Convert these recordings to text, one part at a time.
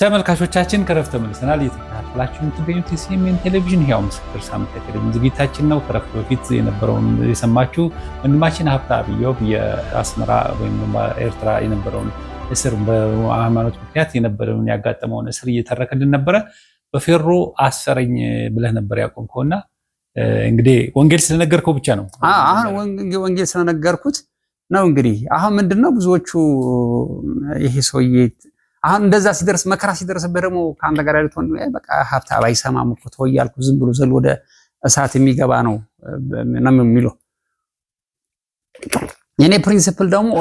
ተመልካቾቻችን ከረፍት ተመልሰናል። እየተከታተላችሁ የምትገኙት የሲኤምኤን ቴሌቪዥን ሕያው ምስክር ሳምንታዊ ቴሌቪዥን ዝግጅታችን ነው። ከረፍት በፊት የነበረውን የሰማችሁ ወንድማችን ሀብተአብ ኢዮብ የአስመራ ወይም ኤርትራ የነበረውን እስር በሃይማኖት ምክንያት የነበረውን ያጋጠመውን እስር እየተረከልን ነበረ። በፌሮ አሰረኝ ብለህ ነበር ያቆምከውና እንግዲህ ወንጌል ስለነገርከው ብቻ ነው። አሁን ወንጌል ስለነገርኩት ነው። እንግዲህ አሁን ምንድነው ብዙዎቹ ይሄ ሰውዬ አሁን እንደዛ ሲደርስ መከራ ሲደርስበት ደግሞ ከአንተ ጋር ያሉት በቃ ሀብተአብ አይሰማም እኮ ተው እያልኩ ዝም ብሎ ዘሎ ወደ እሳት የሚገባ ነው የሚለው። የኔ ፕሪንሲፕል ደግሞ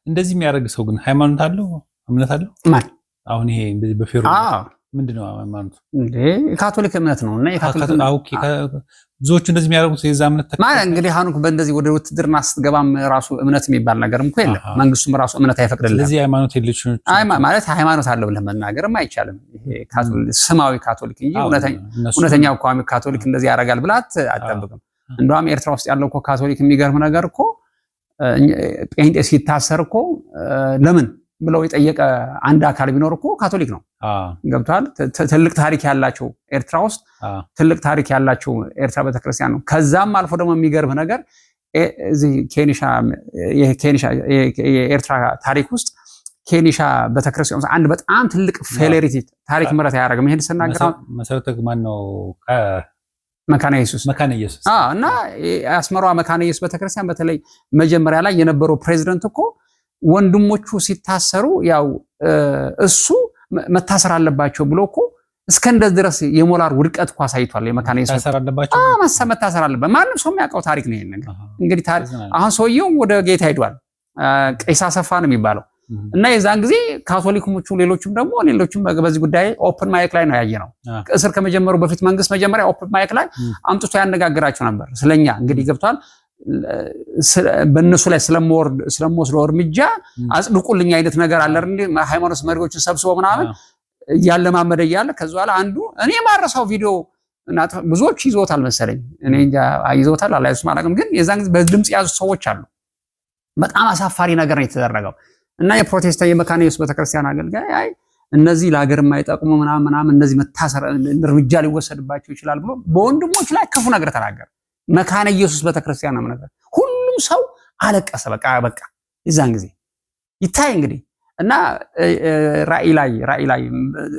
እንደዚህ የሚያደርግ ሰው ግን ሃይማኖት አለው እምነት አለው ማን አሁን ይሄ እንደዚህ በፌሮ ምንድነው ሃይማኖት እንዴ? ካቶሊክ እምነት ነው እና የካቶሊክ ብዙዎቹ እንደዚህ የሚያደርጉት የዛ እምነት ማለት እንግዲህ አሁን በእንደዚህ ወደ ውትድርና ስትገባም ራሱ እምነት የሚባል ነገርም እኮ የለም። መንግስቱም ራሱ እምነት አይፈቅድልህም። ስለዚህ ሃይማኖት የለሽ ማለት ሃይማኖት አለው ብለህ መናገርም አይቻልም። ይሄ ካቶሊክ ስማዊ ካቶሊክ እንጂ እውነተኛው ቋሚ ካቶሊክ እንደዚህ ያደርጋል ብለህ አትጠብቅም። እንደውም ኤርትራ ውስጥ ያለው እኮ ካቶሊክ የሚገርም ነገር እኮ ጴንጤ ሲታሰር እኮ ለምን ብለው የጠየቀ አንድ አካል ቢኖር እኮ ካቶሊክ ነው። ገብቷል። ትልቅ ታሪክ ያላቸው ኤርትራ ውስጥ ትልቅ ታሪክ ያላቸው ኤርትራ ቤተክርስቲያን ነው። ከዛም አልፎ ደግሞ የሚገርም ነገር እዚህ ኬኒሻ የኤርትራ ታሪክ ውስጥ ኬኒሻ ቤተክርስቲያን አንድ በጣም ትልቅ ፌሌሪቲ ታሪክ ምረት ያደረገ መሄድ ሰናገራ መሰረተ ማን ነው መካነ ኢየሱስ እና አስመራ መካነ ኢየሱስ ቤተክርስቲያን በተለይ መጀመሪያ ላይ የነበረው ፕሬዝዳንት እኮ ወንድሞቹ ሲታሰሩ ያው እሱ መታሰር አለባቸው ብሎ እኮ እስከንደዚህ ድረስ የሞራል ውድቀት እኮ አሳይቷል። የመካነ ኢየሱስ መታሰር አለባቸው መታሰር አለበት ማንም ሰው የሚያውቀው ታሪክ ነው። ይሄን ነገር እንግዲህ አሁን ሰውየው ወደ ጌታ ሄዷል። ቄስ አሰፋ ነው የሚባለው እና የዛን ጊዜ ካቶሊኮቹ ሌሎችም በዚህ ጉዳይ ኦፕን ማይክ ላይ ነው ያየነው። እስር ከመጀመሩ በፊት መንግስት መጀመሪያ ኦፕን ማይክ ላይ አምጥቶ ያነጋግራቸው ነበር ስለኛ እንግዲህ ገብቷል። በእነሱ ላይ ስለምወስደው እርምጃ አጽድቁልኝ አይነት ነገር አለ እንዴ? ሃይማኖት መሪዎችን ሰብስበው ምናምን ያለማመደ እያለ ከዛ በኋላ አንዱ እኔ ማረሳው ቪዲዮ እና ብዙዎች ይዞታል መሰለኝ እኔ እንጃ ይዞታል አላየሁትም አላውቅም። ግን የዛን ጊዜ በድምጽ ያዙ ሰዎች አሉ። በጣም አሳፋሪ ነገር ነው የተደረገው እና የፕሮቴስታንት የመካነ ኢየሱስ ቤተክርስቲያን አገልጋይ አይ እነዚህ ለሀገር የማይጠቅሙ ምናምን እነዚህ መታሰር እርምጃ ሊወሰድባቸው ይችላል ብሎ በወንድሞች ላይ ክፉ ነገር ተናገረ። መካነ ኢየሱስ ቤተክርስቲያን ነው ነገር ሁሉም ሰው አለቀሰ። በቃ የዛን ጊዜ ይታይ እንግዲህ እና ራእይ ላይ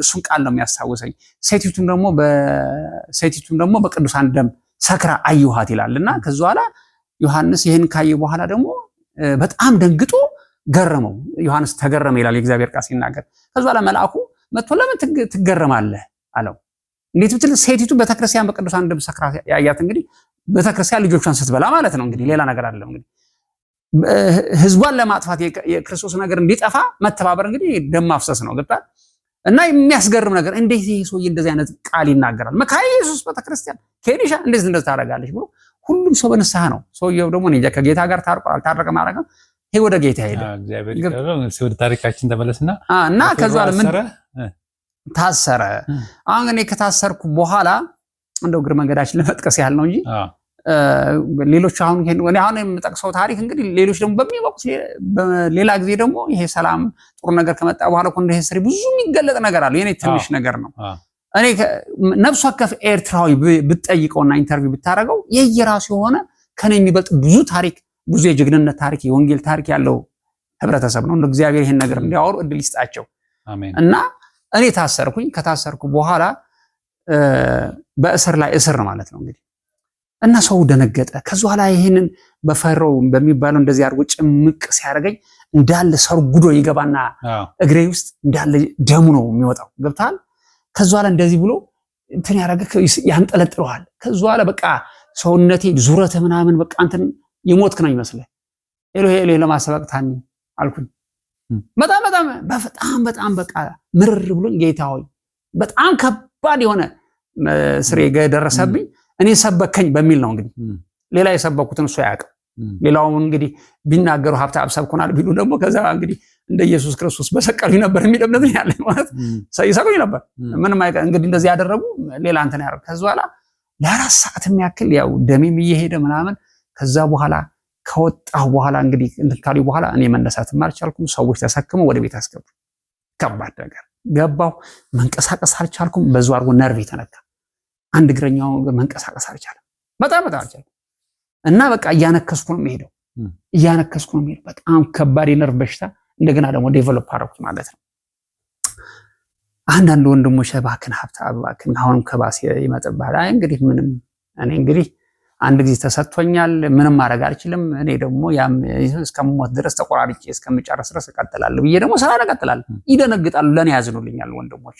እሱን ቃል ነው የሚያስታውሰኝ። ሴቲቱን ደግሞ በቅዱሳን ደም ሰክራ አየኋት ይላልና ከዛ በኋላ ዮሐንስ ይሄን ካየ በኋላ ደግሞ በጣም ደንግጦ ገረመው። ዮሐንስ ተገረመ ይላል የእግዚአብሔር ቃል ሲናገር። ከዛ በኋላ መልአኩ መጥቶ ለምን ትገረማለህ አለው። እንዴት ብትል ሴቲቱ ቤተክርስቲያን በቅዱሳን ደም ሰክራ ያያት እንግዲህ ቤተክርስቲያን ልጆቿን ስትበላ ማለት ነው። እንግዲህ ሌላ ነገር አይደለም። እንግዲህ ህዝቧን ለማጥፋት የክርስቶስ ነገር እንዲጠፋ መተባበር እንግዲህ ደም ማፍሰስ ነው። ገብቷል። እና የሚያስገርም ነገር እንዴት ይሄ ሰውዬ እንደዚህ አይነት ቃል ይናገራል? መካነ ኢየሱስ ቤተክርስቲያን ኬኒሻ እንዴት እንደዚህ ታደርጋለች ብሎ ሁሉም ሰው በንስሐ ነው። ሰውዬው ደግሞ እኔ ከጌታ ጋር አልታረቀም አላረገም። ይሄ ወደ ጌታ ሄደ። እግዚአብሔር ይቀርበው። ወደ ታሪካችን ተመለስና እና ከዛ ምን ታሰረ። አሁን እኔ ከታሰርኩ በኋላ እንደው እግረ መንገዳችን ለመጥቀስ ያህል ነው እንጂ ሌሎች አሁን የምጠቅሰው ታሪክ እንግዲህ ሌሎች ደግሞ በሚወቁት ሌላ ጊዜ ደግሞ ይሄ ሰላም ጥሩ ነገር ከመጣ በኋላ እኮ እንደ ሂስትሪ ብዙ የሚገለጥ ነገር አለ። የኔ ትንሽ ነገር ነው። እኔ ነፍስ ወከፍ ኤርትራዊ ብትጠይቀውና ኢንተርቪው ብታረገው የየራሱ የሆነ ከኔ የሚበልጥ ብዙ ታሪክ ብዙ የጀግንነት ታሪክ የወንጌል ታሪክ ያለው ህብረተሰብ ነው። እግዚአብሔር ይሄን ነገር እንዲያወሩ እድል ይስጣቸው። አሜን። እና እኔ ከታሰርኩ በኋላ በእስር ላይ እስር ማለት ነው እንግዲህ እና ሰው ደነገጠ። ከዛ በኋላ ይሄንን በፈረው በሚባለው እንደዚህ አድርጎ ጭምቅ ሲያደርገኝ እንዳለ ሰርጉዶ ይገባና እግሬ ውስጥ እንዳለ ደሙ ነው የሚወጣው። ገብቷል። ከዛ በኋላ እንደዚህ ብሎ እንትን ያንጠለጥለዋል። ከዛ በኋላ በቃ ሰውነቴ ዙረተ ምናምን በቃ እንትን የሞትክ ነው ይመስልህ። ኤሎሄ ለማሰበቅታኒ አልኩኝ። በጣም በቃ ምርር ብሎኝ ጌታ ሆይ በጣም ከባድ የሆነ ስሬ ደረሰብኝ። እኔ ሰበከኝ በሚል ነው እንግዲህ ሌላ የሰበኩትን እሱ አያውቅም። ሌላውም እንግዲህ ቢናገሩ ሀብተአብ ሰብኮናል ቢሉ ደግሞ ከዛ እንግዲህ እንደ ኢየሱስ ክርስቶስ በሰቀሉኝ ነበር የሚል እምነት ነው ያለኝ። ማለት ይሰቅሉኝ ነበር ምንም እንግዲህ እንደዚህ ያደረጉ ሌላ እንትን ያደረጉ። ከዛ በኋላ ለ4 ሰዓት የሚያክል ያው ደሜም እየሄደ ምናምን ከዛ በኋላ ከወጣሁ በኋላ እንግዲህ እንትን ካሉ በኋላ እኔ መነሳትም አልቻልኩም። ሰዎች ተሰክመው ወደ ቤት አስገቡ። ከባድ ነገር ገባው። መንቀሳቀስ አልቻልኩም። በዛው አድርጎ ነርቭ የተነካ አንድ እግረኛው መንቀሳቀስ አልቻለም። በጣም አልቻልኩም እና በቃ እያነከስኩ ነው የምሄደው። በጣም ከባድ የነርቭ በሽታ እንደገና ደግሞ ዴቨሎፕ አደረኩት ማለት ነው። አንዳንድ ወንድሞች እባክህን ሀብታም እባክህን አሁንም ከባስ ይመጣብሃል። አይ እንግዲህ ምንም እኔ እንግዲህ አንድ ጊዜ ተሰጥቶኛል፣ ምንም ማድረግ አልችልም። እኔ ደግሞ ያም እስከምሞት ድረስ ተቆራርጬ እስከምጨርስ ድረስ እቀጥላለሁ ብዬ ደግሞ ስራ እቀጥላለሁ። ይደነግጣሉ፣ ለኔ ያዝኑልኛል ወንድሞች።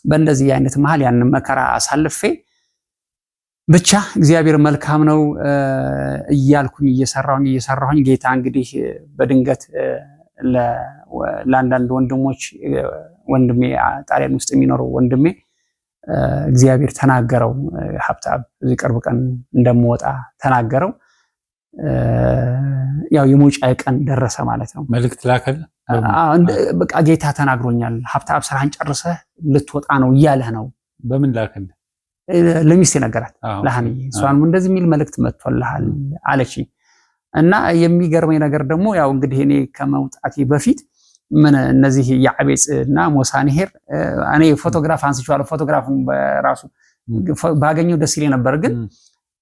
በእንደዚህ አይነት መሃል ያንን መከራ አሳልፌ ብቻ እግዚአብሔር መልካም ነው እያልኩኝ እየሰራሁኝ ጌታ እንግዲህ በድንገት ለአንዳንድ ወንድሞች ወንድሜ ጣሊያን ውስጥ የሚኖረው ወንድሜ እግዚአብሔር ተናገረው። ሀብታም እዚህ ቅርብ ቀን እንደምወጣ ተናገረው። ያው የመውጫ ቀን ደረሰ ማለት ነው። መልእክት ላከል። በቃ ጌታ ተናግሮኛል፣ ሀብታም ስራህን ጨርሰህ ልትወጣ ነው እያለህ ነው። በምን ላከል? ለሚስቴ ነገራት ለሐንዬ። እሷንም እንደዚህ የሚል መልእክት መጥቶልሃል አለች። እና የሚገርመኝ ነገር ደግሞ ያው እንግዲህ እኔ ከመውጣቴ በፊት ምን እነዚህ ያዕቤጽ እና ሞሳኒሄር እኔ ፎቶግራፍ አንስቼዋለሁ። ፎቶግራፉን በራሱ ባገኘው ደስ ይለኝ ነበር፣ ግን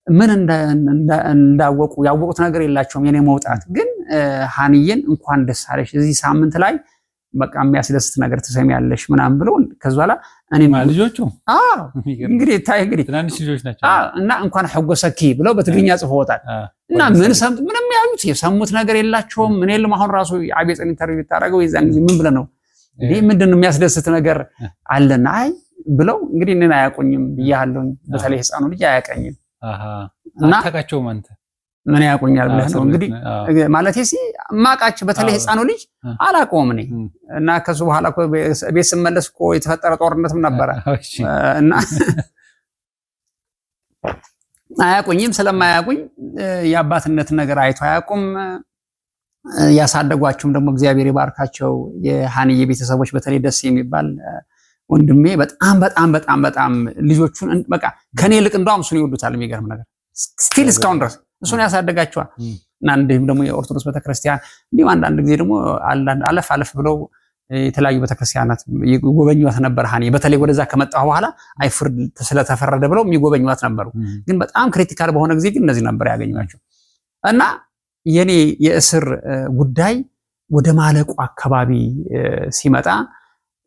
ምን እንዳወቁ ያወቁት ነገር የላቸውም የኔ መውጣት። ግን ሐንዬን እንኳን ደስ አለሽ እዚህ ሳምንት ላይ በቃ የሚያስደስት ነገር ትሰሚያለሽ ምናምን ብሎ ከዛ በኋላ እኔ ልጆቹ እንግዲህ ትናንሽ ልጆች ናቸው እና እንኳን ሐጎሰኪ ብለው በትግርኛ ጽፈውታል። እና ምንም ያሉት የሰሙት ነገር የላቸውም። ምን የለም። አሁን ራሱ አቤጽን ኢንተርቪው ታደርገው የዛን ጊዜ ምን ብለ ነው እንዴ ምንድነው የሚያስደስት ነገር አለና አይ ብለው እንግዲህ እኔን አያውቁኝም ብያለሁኝ። በተለይ ህፃኑ ልጅ አያውቀኝም። እና ታውቃቸው ማንተ ምን ያውቁኛል ብለህ ነው እንግዲህ ማለት ማቃች። በተለይ ህፃኑ ልጅ አላውቀውም እኔ። እና ከሱ በኋላ እኮ ቤት ስመለስ እኮ የተፈጠረ ጦርነትም ነበረ እና አያውቁኝም። ስለማያውቁኝ የአባትነት ነገር አይቶ አያውቁም። ያሳደጓቸውም ደግሞ እግዚአብሔር ይባርካቸው የሐንዬ ቤተሰቦች፣ በተለይ ደስ የሚባል ወንድሜ በጣም ልጆቹን በቃ ከኔ ይልቅ እንደውም እሱን ይወዱታል። የሚገርም ነገር ስቲል እስካሁን ድረስ እሱን ያሳደጋቸዋል። እና እንዲሁም ደግሞ የኦርቶዶክስ ቤተክርስቲያን እንዲሁም አንዳንድ ጊዜ ደግሞ አለፍ ብለው የተለያዩ ቤተክርስቲያናት ይጎበኙዋት ነበር ሐንዬ። በተለይ ወደዛ ከመጣሁ በኋላ አይፍርድ ስለተፈረደ ብለው የሚጎበኙዋት ነበሩ። ግን በጣም ክሪቲካል በሆነ ጊዜ ግን እነዚህ ነበር ያገኟቸው። እና የኔ የእስር ጉዳይ ወደ ማለቁ አካባቢ ሲመጣ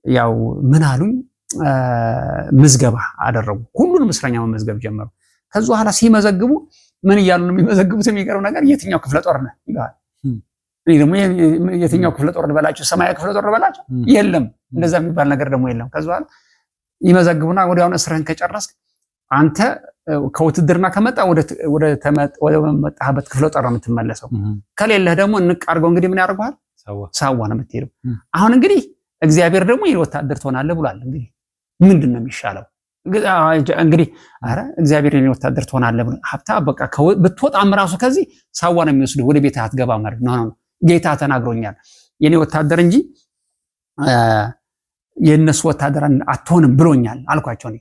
ያው ምን አሉኝ፣ ምዝገባ አደረጉ። ሁሉንም እስረኛ መመዝገብ ጀመሩ። ከዛ በኋላ ሲመዘግቡ ምን እያሉ ነው የሚመዘግቡት? የሚቀርው ነገር የትኛው ክፍለ ጦር ነህ ይላል። እኔ ደግሞ የትኛው ክፍለ ጦር ልበላቸው? ሰማያዊ ክፍለ ጦር ልበላቸው? የለም እንደዛ የሚባል ነገር ደግሞ የለም። ከዛ በኋላ ይመዘግቡና ወዲያውኑ እስርህን ከጨረስክ አንተ ከውትድርና ከመጣ ወደ መጣህበት ክፍለ ጦር ነው የምትመለሰው። ከሌለህ ደግሞ እንቅ አድርገው እንግዲህ ምን ያደርጉሃል? ሳዋ ነው የምትሄደው። አሁን እንግዲህ እግዚአብሔር ደግሞ የወታደር ትሆናለህ ብሏል። እንግዲህ ምንድን ነው የሚሻለው? እንግዲህ አረ እግዚአብሔር የኔ ወታደር ትሆናለህ ብሎ ሀብታም በቃ ብትወጣም ራሱ ከዚህ ሳዋ ነው የሚወስደው፣ ወደ ቤት አትገባ ማለት ነው። ጌታ ተናግሮኛል የኔ ወታደር እንጂ የነሱ ወታደር አትሆንም ብሎኛል አልኳቸው። እኔ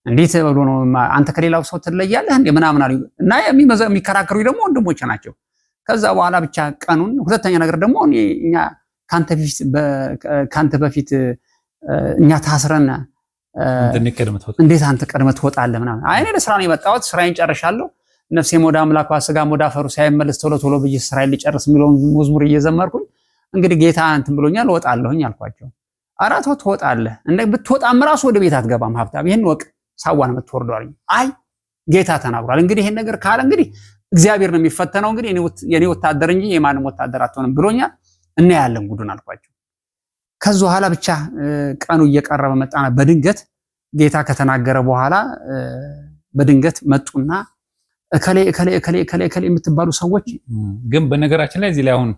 እንዴት ብሎ ነው አንተ ከሌላው ሰው ትለያለህ እንዴ ምናምን አሉ። እና የሚከራከሩ ደግሞ ወንድሞቼ ናቸው። ከዛ በኋላ ብቻ ቀኑን ሁለተኛ ነገር ደግሞ እኛ ካንተ በፊት እኛ ታስረን እንዴት አንተ ቀድመህ ትወጣለህ ምናምን። አይ እኔ ለስራ ነው የመጣሁት፣ ስራዬን ጨርሻለሁ። ነፍሴም ወደ አምላኳ ስጋም ወደ አፈሩ ሳይመለስ ቶሎ ብዬ ስራዬን ልጨርስ የሚለውን መዝሙር እየዘመርኩኝ እንግዲህ ጌታ እንትን ብሎኛል እወጣለሁኝ አልኳቸው። አራቶ ትወጣለህ እንዴ ብትወጣም ራሱ ወደ ቤት አትገባም ሀብታም፣ ይሄን ወቅ ሳዋ ነው የምትወርደው አለኝ። አይ ጌታ ተናግሯል እንግዲህ ይሄን ነገር ካለ እንግዲህ እግዚአብሔር ነው የሚፈተነው፣ እንግዲህ የኔ ወታደር እንጂ የማንም ወታደር አትሆንም ብሎኛል እና ያለን ጉዱን አልኳቸው። ከዛ በኋላ ብቻ ቀኑ እየቀረበ መጣና በድንገት ጌታ ከተናገረ በኋላ በድንገት መጡና እከሌ የምትባሉ ሰዎች ግን በነገራችን ላይ እዚህ ላይ አሁን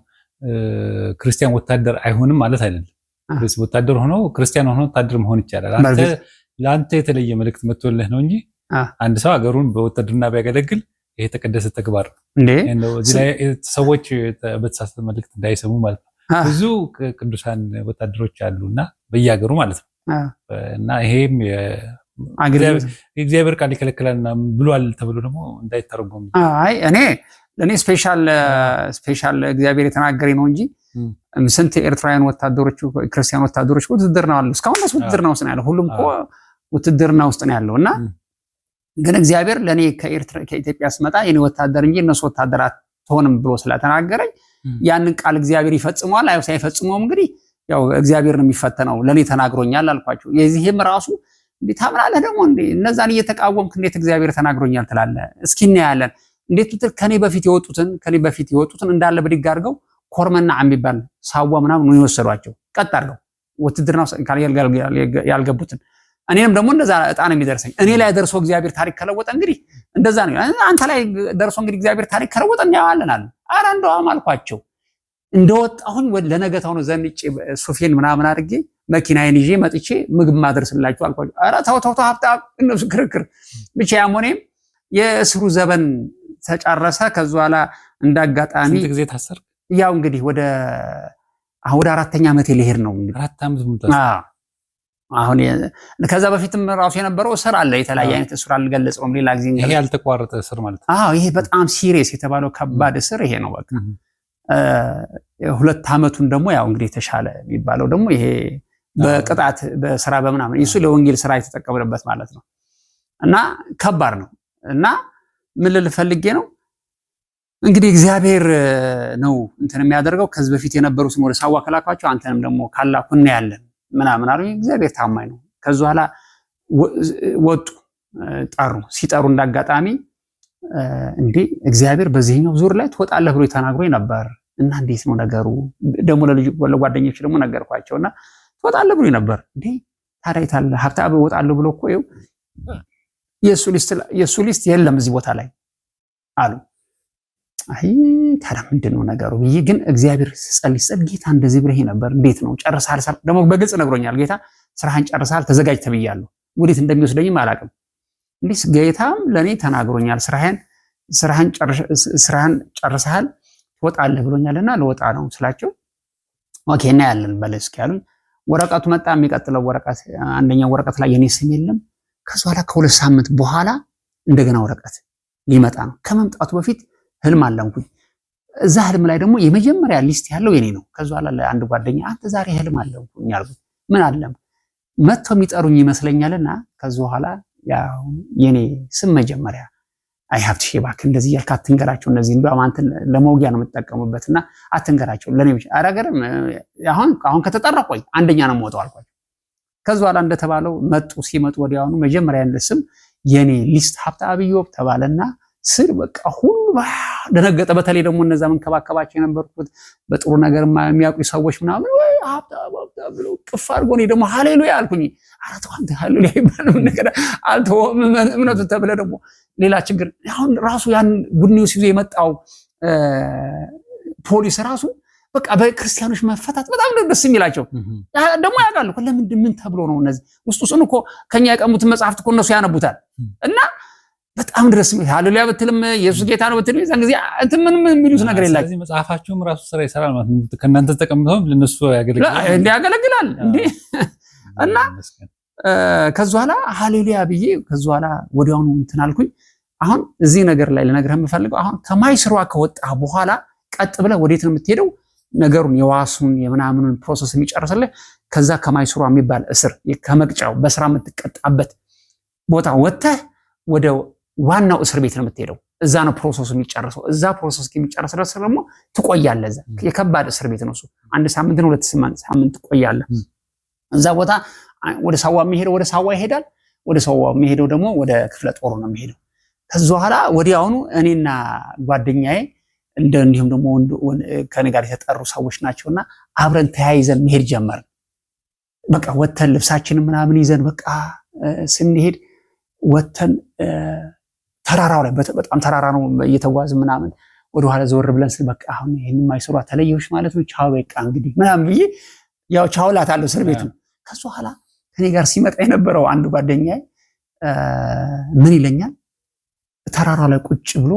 ክርስቲያን ወታደር አይሆንም ማለት አይደለም። ወታደር ሆኖ ክርስቲያን ሆኖ ወታደር መሆን ይቻላል። ለአንተ የተለየ መልእክት መጥቶልህ ነው እንጂ አንድ ሰው ሀገሩን በውትድርና ቢያገለግል ይሄ የተቀደሰ ተግባር ነው። እዚህ ላይ ሰዎች በተሳሳተ መልእክት እንዳይሰሙ ማለት ነው። ብዙ ቅዱሳን ወታደሮች አሉና በየሀገሩ ማለት ነው። እና ይሄም የእግዚአብሔር ቃል ይከለክላልና ብሏል ተብሎ ደግሞ እንዳይተረጎም። አይ እኔ ስፔሻል እግዚአብሔር የተናገረኝ ነው እንጂ ስንት ኤርትራውያን ወታደሮች ክርስቲያን ወታደሮች ውትድርና አሉ። እስካሁን ድረስ ውትድርና ውስጥ ነው ያለው። ሁሉም እኮ ውትድርና ውስጥ ነው ያለው። እና ግን እግዚአብሔር ለኔ ከኢትዮጵያ ስመጣ የኔ ወታደር እንጂ እነሱ ወታደር አትሆንም ብሎ ስለተናገረኝ ያንን ቃል እግዚአብሔር ይፈጽመዋል። አይ ሳይፈጽመውም እንግዲህ ያው እግዚአብሔር ነው የሚፈተነው። ለኔ ተናግሮኛል አልኳቸው። የዚህም ራሱ እንዴ ታምናለህ ደግሞ እንዴ እነዛን እየተቃወምክ እንዴት እግዚአብሔር ተናግሮኛል ትላለህ? እስኪ እናያለን። እንዴት ብትል ከኔ በፊት የወጡትን እንዳለ ብድግ አድርገው ኮርመና የሚባል ሳዋ ምናምን ነው የወሰዷቸው። ቀጥ አድርገው ውትድርናው ያልገቡትን እኔንም ደግሞ እንደዛ እጣ ነው የሚደርሰኝ። እኔ ላይ ደርሶ እግዚአብሔር ታሪክ ከለወጠ እንግዲህ እንደዛ ነው። አንተ ላይ ደርሶ እንግዲህ እግዚአብሔር ታሪክ ከለወጠ እናያለን አለ። ኧረ እንደውም አልኳቸው እንደወጣሁኝ ለነገታው ነው ዘንጬ ሱፌን ምናምን አድርጌ መኪናዬን ይዤ መጥቼ ምግብ ማድረስላችሁ አልኳቸው። ኧረ ተው ሀብታም እነሱ ክርክር ብቻ ያሞኔም የእስሩ ዘበን ተጨረሰ። ከዛ በኋላ እንዳጋጣሚ ስንት ጊዜ ታሰር? ያው እንግዲህ ወደ 4ኛ ዓመቴ ልሄድ ነው እንግዲህ 4 ዓመት ሙሉ ታሰር። አሁን ከዛ በፊትም ራሱ የነበረው እስር አለ። የተለያየ አይነት እስር አልገለጸውም። ሌላ ጊዜ ይሄ ያልተቋረጠ እስር ማለት ነው። ይሄ በጣም ሲሪየስ የተባለው ከባድ እስር ይሄ ነው። በቃ 2 ዓመቱን ደግሞ ያው እንግዲህ የተሻለ የሚባለው ደግሞ ይሄ በቅጣት በስራ በምናምን እሱ ለወንጌል ስራ የተጠቀመበት ማለት ነው። እና ከባድ ነው። እና ምን ልል ፈልጌ ነው እንግዲህ እግዚአብሔር ነው እንትን የሚያደርገው። ከዚህ በፊት የነበሩትን ወደ ሳዋ ከላኳቸው አንተንም ደግሞ ካላኩ እናያለን ምናምን አሉ። እግዚአብሔር ታማኝ ነው። ከዛ በኋላ ወጡ፣ ሲጠሩ እንዳጋጣሚ እንዴ እግዚአብሔር በዚህኛው ዙር ላይ ትወጣለህ ብሎ ተናግሮኝ ነበር እና እንዴት ነው ነገሩ? ደግሞ ለጓደኞች ደግሞ ነገርኳቸውና ትወጣለህ ብሎ ነበር። እንዴ ታዲያ የታለ ሀብታም እወጣለሁ ብሎ እኮ ይኸው የሱ ሊስት የለም እዚህ ቦታ ላይ አሉ። አይ ታዲያ ምንድን ነው ነገሩ ብዬ ግን እግዚአብሔር ጸልይ ጌታ እንደዚህ ብለህ ነበር እንዴት ነው ጨርሰሃል? ደግሞ በግልጽ ነግሮኛል። ጌታ ስራህን ጨርሰሃል፣ ተዘጋጅ ተብያለሁ። ወዴት እንደሚወስደኝም አላውቅም። እንዴ ጌታም ለኔ ተናግሮኛል። ስራህን ጨርሰሃል ትወጣለህ ብሎኛልና ልወጣ ነው ስላቸው ኦኬ እና ያለን በለስ ያሉኝ። ወረቀቱ መጣ። የሚቀጥለው ወረቀት አንደኛው ወረቀት ላይ የኔ ስም የለም። ከዛ በኋላ ከ2 ሳምንት በኋላ እንደገና ወረቀት ሊመጣ ነው። ከመምጣቱ በፊት ህልም አለምኩኝ። እዛ ህልም ላይ ደግሞ የመጀመሪያ ሊስት ያለው የኔ ነው። ከዛ በኋላ ለአንድ ጓደኛ አንተ ዛሬ ህልም አለምኩኝ አልኩት። ምን አለም? መጥተው የሚጠሩኝ ይመስለኛልና ከዛ በኋላ ያው የኔ ስም መጀመሪያ አይ ሀብት ሼባክ እንደዚህ ያልክ አትንገራቸው፣ እነዚህ እንደው አንተ ለመውጊያ ነው የምትጠቀሙበትና አትንገራቸው ለኔ ብቻ አረገርም። አሁን ከተጠራ ቆይ አንደኛ ነው የምወጣው አልኳቸው። ከዛ በኋላ እንደተባለው ሲመጡ ወዲያውኑ መጀመሪያ ያለ ስም የኔ ሊስት ሀብታ አብዮብ ተባለና ስር በቃ ሁሉ ደነገጠ። በተለይ ደግሞ እነዛ መንከባከባቸው የነበሩት በጥሩ ነገር የሚያውቁ ሰዎች ምናምን ወይ ሀብታ ብሎ ቅፍ አድርጎ እኔ ደግሞ ሃሌሉያ አልኩኝ። አራት ወንድ ሃሌሉያ ይባላል ነገር አልተወም እምነቱ ተብለ ደግሞ ሌላ ችግር። አሁን ራሱ ያን ጉድ ኒውስ ይዞ የመጣው ፖሊስ ራሱ በቃ በክርስቲያኖች መፈታት በጣም ደስ የሚላቸው ደግሞ ያውቃሉ እኮ ለምንድን ምን ተብሎ ነው እነዚህ ውስጡን እኮ ከኛ የቀሙትን መጽሐፍት እኮ እነሱ ያነቡታል። እና በጣም ድረስ ሃሌሉያ ብትልም ኢየሱስ ጌታ ነው ብትልም የዛን ጊዜ እንትን ምንም የሚሉት ነገር የላቸው። ስለዚህ መጽሐፋቸውም ራሱ ስራ ይሰራል ማለት ነው። ከእናንተ ተቀምጠው ለነሱ ያገለግላል እንዴ። እና ከዛ በኋላ ሃሌሉያ ብዬ ከዛ በኋላ ወዲያውኑ እንትን አልኩኝ። አሁን እዚህ ነገር ላይ ልነግርህ የምፈልገው አሁን ከማይስሯ ከወጣ በኋላ ቀጥ ብለህ ወዴት ነው የምትሄደው? ነገሩን የዋሱን የምናምኑን ፕሮሰስ የሚጨርስልህ ከዛ ከማይስሯ የሚባል እስር ከመቅጫው በስራ የምትቀጣበት ቦታ ወጥተህ ወደ ዋናው እስር ቤት ነው የምትሄደው። እዛ ነው ፕሮሰሱ የሚጨርሰው። እዛ ፕሮሰስ የሚጨርስ ድረስ ደግሞ ትቆያለህ። እዛ የከባድ እስር ቤት ነው እሱ። 1 ሳምንት ነው 2 ሳምንት ትቆያለህ እዛ ቦታ። ወደ ሳዋ የሚሄደው ወደ ሳዋ ይሄዳል። ወደ ሳዋ የሚሄደው ደግሞ ወደ ክፍለ ጦሩ ነው የሚሄደው። ከዛ በኋላ ወዲያውኑ እኔና ጓደኛዬ እንዲሁም ደግሞ ከኔ ጋር የተጠሩ ሰዎች ናቸውና አብረን ተያይዘን መሄድ ጀመርን። በቃ ወተን ልብሳችንን ምናምን ይዘን በቃ ስንሄድ ወተን ተራራው ላይ በጣም ተራራ ነው እየተጓዝን ምናምን ወደኋላ ዘወር ብለን በቃ አሁን ይሄን ማይሰሩ ተለየዎች ማለት ነው ቻው በቃ እንግዲህ ምናምን ብዬ ያው ቻው ላታለሁ እስር ቤቱ። ከዛ በኋላ ከኔ ጋር ሲመጣ የነበረው አንድ ጓደኛዬ ምን ይለኛል፣ ተራራው ላይ ቁጭ ብሎ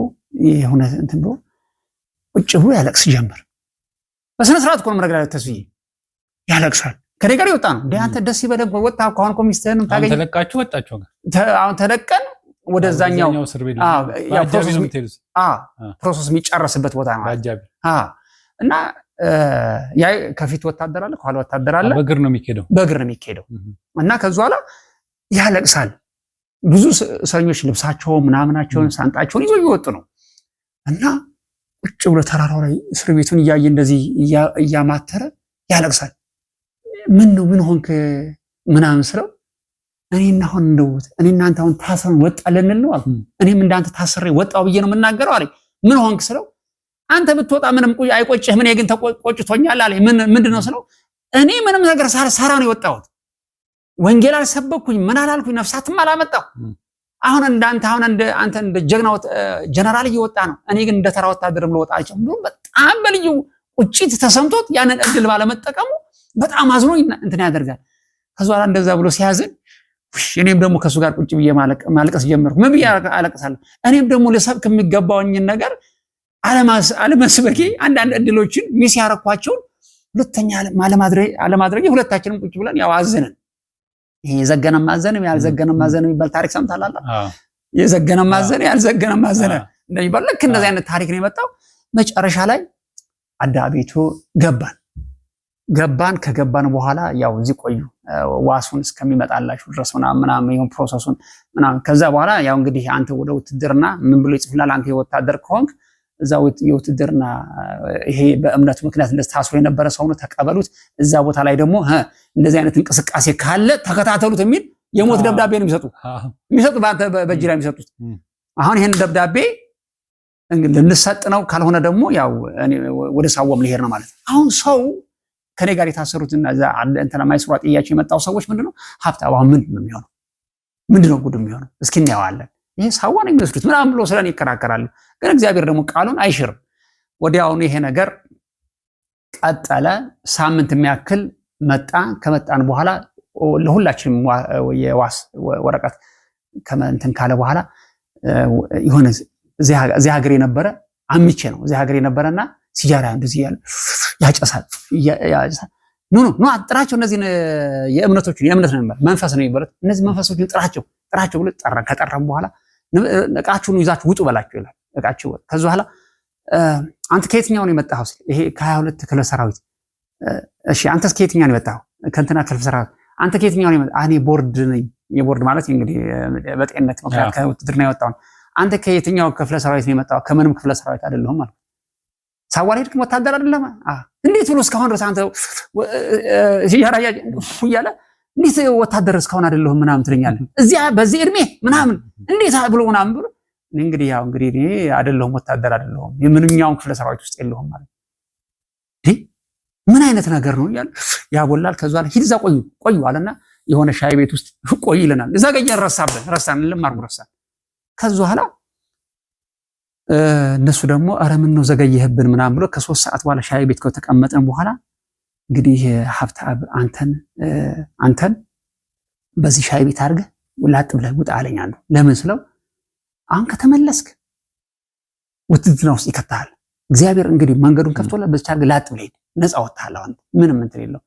የሆነ እንትን ብሎ ቁጭ ብሎ ያለቅስ ጀመር። በስነ ስርዓት እኮ ነው ነገር ተስዬ ያለቅሳል። ከኔ ጋር ይወጣ ነው እንዴ አንተ ደስ ይበለህ ወጣ አሁን እኮ ሚስትህንም ታገኝ ተለቃችሁ ወጣችሁ አሁን ተለቀን ወደዛኛው ፕሮሰስ የሚጨርስበት ቦታ ነው እና ያ ከፊት ወታደር አለ፣ ከኋላ ወታደር አለ። በእግር ነው የሚኬደው እና ከዛ በኋላ ያለቅሳል። ብዙ እስረኞች ልብሳቸው ምናምናቸውን ሳንጣቸውን ይዞ እየወጡ ነው እና ቁጭ ብሎ ተራራው ላይ እስር ቤቱን እያየ እንደዚህ እያማተረ ያለቅሳል። ምን ነው ምን ሆንክ ምናምን ስለው እኔና አሁን እንደው እኔ እናንተ አሁን ታስረን ወጣ ልንል ነው አለ። እኔም እንዳንተ ታስሬ ወጣው ብዬ ነው የምናገረው አለኝ። ምን ሆንክ ስለው አንተ ብትወጣ ምንም አይቆጭህም፣ እኔ ግን ተቆጭቶኛል አለኝ። ምንድነው ስለው እኔ ምንም ነገር ሳራ ነው የወጣሁት፣ ወንጌል አልሰበኩኝ፣ ምን አላልኩኝ፣ ነፍሳትም አላመጣሁ። አሁን እንዳንተ አንተ እንደ ጀግናው ጀነራል እየወጣ ነው፣ እኔ ግን እንደ ተራ ወታደርም ልወጣ አልችልም ብሎ በጣም በልዩ ቁጭት ተሰምቶት ያንን እድል ባለመጠቀሙ በጣም አዝኖ እንትን ያደርጋል። ከዛ በኋላ እንደዛ ብሎ ሲያዝን እኔም ደግሞ ከሱ ጋር ቁጭ ብዬ ማለቀስ ጀመርኩ። ምን ብዬ አለቅሳለሁ? እኔም ደግሞ ልሰብክ የሚገባውኝን ነገር አለመስበኬ አንዳንድ እድሎችን ሚስ ያረኳቸውን ሁለተኛ አለማድረጌ ሁለታችንም ቁጭ ብለን ያው አዘንን። ይሄ የዘገነም ማዘንም ያልዘገነም ማዘንም የሚባል ታሪክ ሰምታል አላ የዘገነም ማዘን ያልዘገነም ማዘን እንደሚባል ልክ እንደዚህ አይነት ታሪክ ነው የመጣው። መጨረሻ ላይ አዳቤቱ ገባን። ከገባን በኋላ ያው እዚህ ቆዩ ዋሱን እስከሚመጣላችሁ ድረስ ምናምን ይሁን ፕሮሰሱን ምናምን። ከዛ በኋላ ያው እንግዲህ አንተ ወደ ውትድርና ምን ብሎ ይጽፍላል? አንተ የወታደር ከሆንክ እዛ የውትድርና ይሄ በእምነቱ ምክንያት እንደዚህ ታስሮ የነበረ ሰው ነው ተቀበሉት። እዛ ቦታ ላይ ደግሞ እንደዚህ አይነት እንቅስቃሴ ካለ ተከታተሉት የሚል የሞት ደብዳቤ ነው የሚሰጡ በአንተ በእጅ ላይ የሚሰጡት። አሁን ይሄን ደብዳቤ ልንሰጥ ነው፣ ካልሆነ ደግሞ ያው ወደ ሳወም ሊሄድ ነው ማለት ነው። አሁን ሰው ከኔ ጋር የታሰሩትና እዛ እንትና ማይስሯ ጥያቸው የመጣው ሰዎች ምንድነው ሀብታም አሁን ምንድነው የሚሆነው? ምንድነው ጉድ የሚሆነው? እስኪ እናየዋለን። ይሄ ሳዋ ነው የሚመስሉት ምናምን ብሎ ስለኔ ይከራከራሉ። ግን እግዚአብሔር ደግሞ ቃሉን አይሽርም። ወዲያውኑ ይሄ ነገር ቀጠለ። ሳምንት የሚያክል መጣ። ከመጣን በኋላ ለሁላችንም የዋስ ወረቀት ከመንተን ካለ በኋላ የሆነ እዚህ ሀገር የነበረ አሚቼ ነው እዚህ ሀገር የነበረና ሲጃራ እንደዚህ ያጨሳል። ኖ ጥራቸው እነዚህን የእምነት ነው መንፈስ ነው የሚባሉት እነዚህ መንፈሶችን ጥራቸው ብሎ ጠራ። ከጠራም በኋላ እቃችሁን ይዛችሁ ውጡ በላችሁ ይላል። እቃችሁ ከዛ በኋላ አንተ ከየትኛው ነው የመጣኸው? ይሄ ከ22 ክፍለ ሰራዊት። እሺ አንተስ ከየትኛው ነው የመጣኸው? ከእንትና ክፍለ ሰራዊት። አንተ ከየትኛው ነው የመጣኸው? እኔ ቦርድ ነኝ። የቦርድ ማለት እንግዲህ በጤንነት ምክንያት ከውትድርና የወጣው። አንተ ከየትኛው ክፍለ ሰራዊት ነው የመጣኸው? ከምንም ክፍለ ሰራዊት አይደለሁም ማለት ሳዋል ሄድክም ወታደር አይደለም። እንዴት ብሎ እስካሁን ድረስ አንተ ያራያ እያለ እንዴት ወታደር እስካሁን አይደለሁም ምናምን ትለኛለህ? እዚያ በዚህ እድሜ ምናምን እንዴት ብሎ ምናምን ብሎ እንግዲህ ያው እንግዲህ እኔ አይደለሁም ወታደር አይደለሁም የምንኛውን ክፍለ ሰራዊት ውስጥ የለሁም ማለት ምን አይነት ነገር ነው እያለ ያቦላል። ከዛ ላይ ሂድ እዛ ቆዩ አለና የሆነ ሻይ ቤት ውስጥ ቆይ ይለናል። እዛ ጋር ረሳን ለማርጉ ረሳን። ከዛ በኋላ እነሱ ደግሞ አረ ምን ነው ዘገየህብን ምናምን ብሎ ከ3 ሰዓት በኋላ ሻይ ቤት ከተቀመጠን በኋላ እንግዲህ ሀብታብ አንተን በዚህ ሻይ ቤት አድርገህ ላጥ ብለህ ውጣ አለኝ አሉ። ለምን ስለው አሁን ከተመለስክ ውትድርና ውስጥ ይከታል። እግዚአብሔር እንግዲህ መንገዱን ከፍቶልህ በዚህ አድርገህ ላጥ ብለህ ነፃ ወጣሃል። አሁን ምንም እንትን የለው።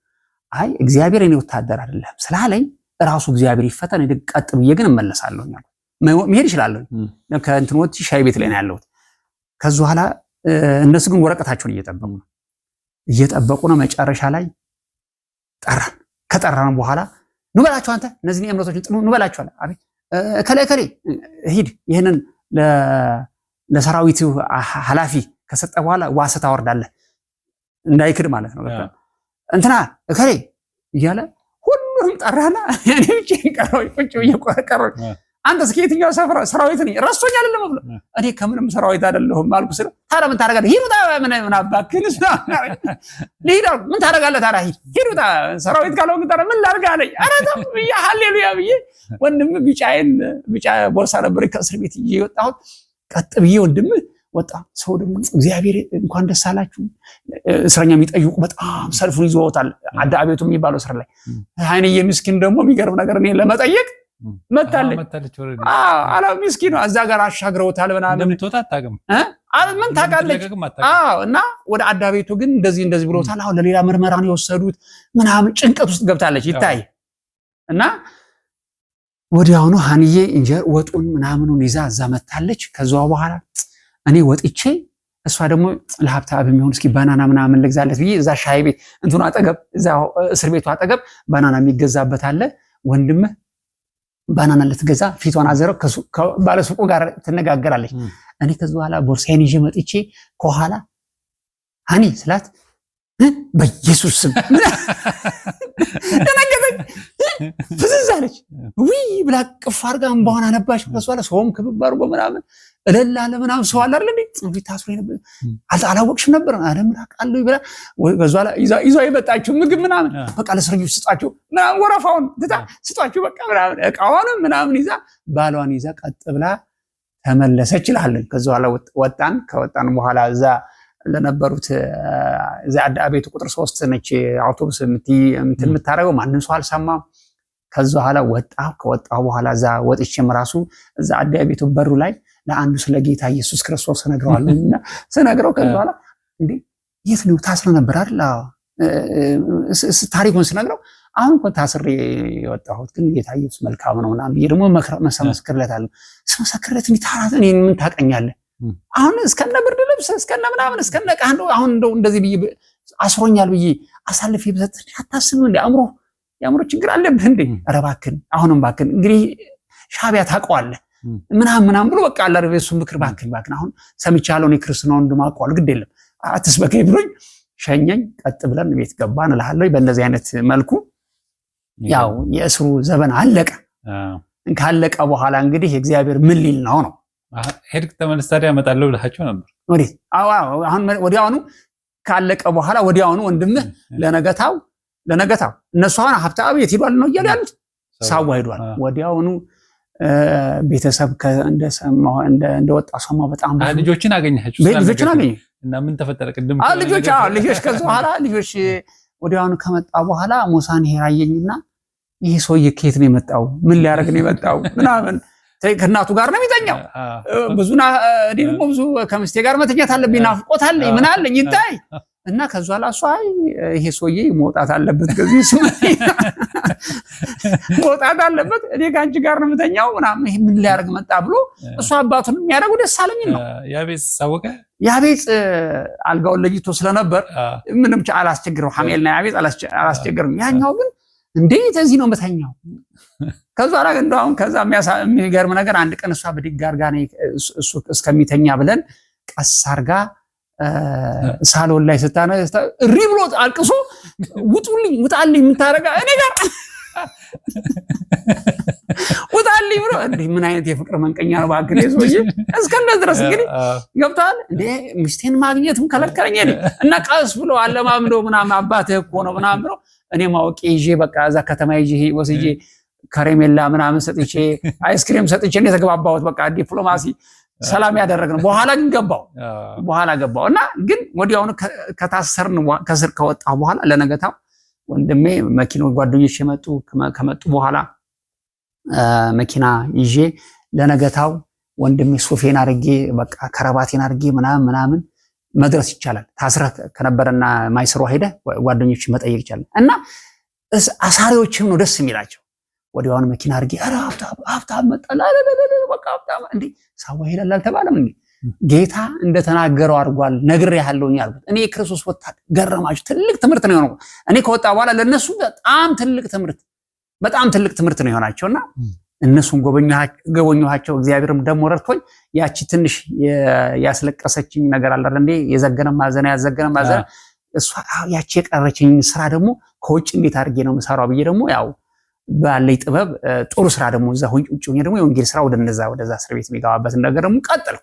አይ እግዚአብሔር እኔ ወታደር አይደለም ስላለኝ ራሱ እግዚአብሔር ይፈተን ቀጥ ብዬ ግን እመለሳለሁ። መሄድ ይችላል። ከእንትን ወጥቼ ሻይ ቤት ላይ ነው ያለሁት። ከዛ በኋላ እነሱ ግን ወረቀታቸውን እየጠበቁ ነው። መጨረሻ ላይ ጠራን። ከጠራን በኋላ ኑ በላቸው አንተ እነዚህ እምነቶችን ጥሉ ኑ በላቸው አለ። አቤት ከላይ ሂድ ይሄንን ለሰራዊቱ ኃላፊ ከሰጠ በኋላ ዋስ ታወርዳለህ እንዳይክድ ማለት ነው። እንትና ከሌ እያለ ሁሉንም ጠራና እኔ ብቻ ቀረው ቁጭ እየቆረቀረው አንተ እስኪ የትኛው ሰራዊት ነኝ ረስቶኝ አይደለም ብሎ እኔ ከምንም ሰራዊት አይደለሁም አልኩ። ስለ ታዲያ ምን ታደርጋለህ? ሂዱታ ምን አባክንስ ሊዳ ምን ታደርጋለህ? ታዲያ ሂዱታ ሰራዊት ካለው ግን ታዲያ ምን ላድርግ አለኝ። ኧረ ተው ብዬ ሃሌሉያ ብዬ ወንድም ቢጫ ቦርሳ ነበር ከእስር ቤት እየወጣሁት ቀጥ ብዬ ወንድም ወጣ። ሰው ደግሞ እግዚአብሔር እንኳን ደስ አላችሁ እስረኛ የሚጠይቁ በጣም ሰልፉን ይዘውታል። አዳቤቱ የሚባለው እስር ላይ አይነየ ምስኪን ደግሞ የሚገርም ነገር እኔ ለመጠየቅ መታለች አላ ምስኪኑ እዛ ጋር አሻግረውታል ምናምን እንደምትወጣ አታውቅም ምን ታውቃለች። እና ወደ አዳቤቱ ግን እንደዚህ ብሎታል። አሁን ለሌላ ምርመራን የወሰዱት ምናምን ጭንቀት ውስጥ ገብታለች ይታይ። እና ወዲያውኑ ሀንዬ እንጀር ወጡን ምናምኑን ይዛ እዛ መታለች። ከዛ በኋላ እኔ ወጥቼ እሷ ደግሞ ለሀብታም የሚሆን እስኪ ባናና ምናምን ልግዛለት ብዬ እዛ ሻይ ቤት እንትኑ አጠገብ እዛ እስር ቤቱ አጠገብ ባናና የሚገዛበት አለ። ወንድምህ ባናና ልትገዛ ፊቷን አዘረው ባለሱቁ ጋር ትነጋገራለች። እኔ ከዚህ በኋላ ቦርሳዬን ይዤ መጥቼ ከኋላ ሃኒ ስላት በኢየሱስ ስም ደነገጠች፣ ፍዝዝ አለች። ውይ ብላ ቅፍ አድርጋ እምባዋን አነባች። ከሷ ላይ ሰውም ክብብ አድርጎ ምናምን እልል አለ ምናምን ሰው አለ አይደል እንዴ ታስሮ ነበር አላወቅሽም ነበር አለምን አቃሉ ይብላ ከዛ ላይ ይዛ የመጣችው ምግብ ምናምን በቃ ለእስረኞች ስጣቸው ምናምን ወረፋውን ትታ ስጣቸው በቃ ምናምን እቃዋንም ምናምን ይዛ ባሏን ይዛ ቀጥ ብላ ተመለሰች ይላል። ከዛ በኋላ ከወጣን በኋላ እዛ ለነበሩት እዛ አቤቱ ቁጥር 3 ነች አውቶቡስ የምታረገው ማንንም ሰው አልሰማም። ከዛ በኋላ ከወጣሁ በኋላ እዛ ወጥቼም ራሱ እዛ አቤቱ በሩ ላይ ለአንዱ ስለ ጌታ ኢየሱስ ክርስቶስ ነግረዋልና ስነግረው ከዛ በኋላ እንዴ የት ነው ታስረ ነበር አይደል ታሪኩን ስነግረው አሁን እኮ ታስሬ የወጣሁት ግን ጌታ ኢየሱስ መልካም ነው ምናምን ብዬ ደግሞ መሰከርለታለሁ። ስመሰክርለት እንዲታራት እኔ ምን ታቀኛለህ አሁን እስከነ ብርድ ልብስ እስከነ ምናምን እስከነ ቃንዶ አሁን እንደዚህ ብዬ አስሮኛል ብዬ አሳልፌ በሰጥ አታስብ እንዴ የአእምሮ ችግር አለብህ እንዴ? ኧረ እባክህን አሁንም እባክህን እንግዲህ ሻቢያ ታውቀዋለህ ምናምን ብሎ በቃ አላረ በሱ ምክር እባክህን አሁን ሰምቻለሁ እኔ ክርስትናውን እንደማውቀው ግድ የለም አትስበከኝ ብሎኝ ሸኘኝ። ቀጥ ብለን ቤት ገባን እልሃለሁ። በእንደዚህ አይነት መልኩ ያው የእስሩ ዘመን አለቀ። ካለቀ በኋላ እንግዲህ እግዚአብሔር ምን ሊል ነው ሄድክ ተመልሰህ ታዲያ እመጣለሁ ብለሃቸው ነበር ወዴት? አሁን ወዲያውኑ ካለቀ በኋላ ወዲያውኑ ወንድምህ ለነገታው እነሱ አሁን ሀብታም የት ሄዷል ነው እያሉ ያሉት ሳዋ ሄዷል። ወዲያውኑ ቤተሰብ እንደወጣ ሰማሁ። በጣም ልጆችን አገኘሃቸው? ልጆችን አገኘሁ እና ምን ተፈጠረ? ቅድም ልጆች ከዛ በኋላ ልጆች ወዲያውኑ ከመጣ በኋላ ሙሳን ሄራየኝና ይሄ ሰውዬ ከየት ነው የመጣው? ምን ሊያደርግ ነው የመጣው? ምናምን ከእናቱ ጋር ነው የሚተኛው። ብዙና እኔ ደግሞ ብዙ ከምስቴ ጋር መተኛት አለብኝ፣ ናፍቆት አለኝ፣ ምን አለኝ ይታይ እና ከዛ ላሷ ይሄ ሰውዬ መውጣት አለበት ከዚህ መውጣት አለበት፣ እኔ ከአንቺ ጋር ነው የምተኛው ምናምን። ይሄ ምን ሊያደርግ መጣ ብሎ እሱ አባቱን የሚያደርጉ ደስ አለኝ ነው። ያቤጽ ሳወቀ ያቤጽ አልጋውን ለይቶ ስለነበር ምንም አላስቸግረው። ሐሜልና ያቤጽ አላስቸግርም። ያኛው ግን እንዴት እዚህ ነው የምተኛው? ከዛ ላይ እንደውም ከዛ የሚገርም ነገር አንድ ቀን እሷ ብድግ አድርጋ እሱ እስከሚተኛ ብለን ቀስ አድርጋ ሳሎን ላይ ስታነሳ እሪ ብሎ አልቅሶ ውጣልኝ የምታረጋ እኔ ጋር ውጣልኝ ብሎ እንዲህ ምን አይነት የፍቅር መንቀኛ ነው ባክህ ሰውዬ! እስከነ ድረስ እንግዲህ ገብቷል እንዴ ሚስቴን ማግኘትም ከለከለኝ እና ቀስ ብሎ አለማምዶ ምናምን አባትህ እኮ ነው ምናምን ብሎ እኔ ማወቄ ይዤ በቃ እዛ ከተማ ይዤ ወስጄ ከረሜላ ምናምን ሰጥቼ አይስክሪም ሰጥቼ የተገባባሁት በቃ ዲፕሎማሲ ሰላም ያደረግነው። በኋላ ግን ገባው እና ግን ወዲያውኑ ከስር ከወጣሁ በኋላ ለነገታው ወንድሜ መኪናው ጓደኞች ከመጡ በኋላ መኪና ይዤ ለነገታው ወንድሜ ሱፌን አድርጌ በቃ ከረባቴን አድርጌ ምናምን መድረስ ይቻላል። ታስረ ከነበረና ማይስሮ ሄደ ጓደኞች መጠየቅ ይቻላል። እና አሳሪዎችም ነው ደስ የሚላቸው። ወዲያውኑ መኪና አድርጌ ኧረ ሀብታም መጣ በቃ ሀብታም እንዴ ሳዋ ሄዳል አልተባለም እንዴ? ጌታ እንደተናገረው አድርጓል ነግሬሃለሁኝ አልኩት። እኔ የክርስቶስ ወጣት ገረማችሁ። ትልቅ ትምህርት ነው የሆነው። እኔ ከወጣ በኋላ ለነሱ በጣም ትልቅ ትምህርት ነው የሆናቸውና እነሱን ጎበኘኋቸው። እግዚአብሔርም ደግሞ ረድቶኝ ያቺ ትንሽ ያስለቀሰችኝ ነገር አለ እንዴ ያዘገነ ማዘን እሷ ያቺ የቀረችኝ ስራ ደግሞ ከውጭ እንዴት አድርጌ ነው የምሰራው ብዬ ደግሞ ያው ባለኝ ጥበብ ጥሩ ስራ ደግሞ እዛ ውጭ ሆኜ ደግሞ የወንጌል ስራ ወደዛ እስር ቤት የሚገባበት ነገር ደግሞ ቀጥል።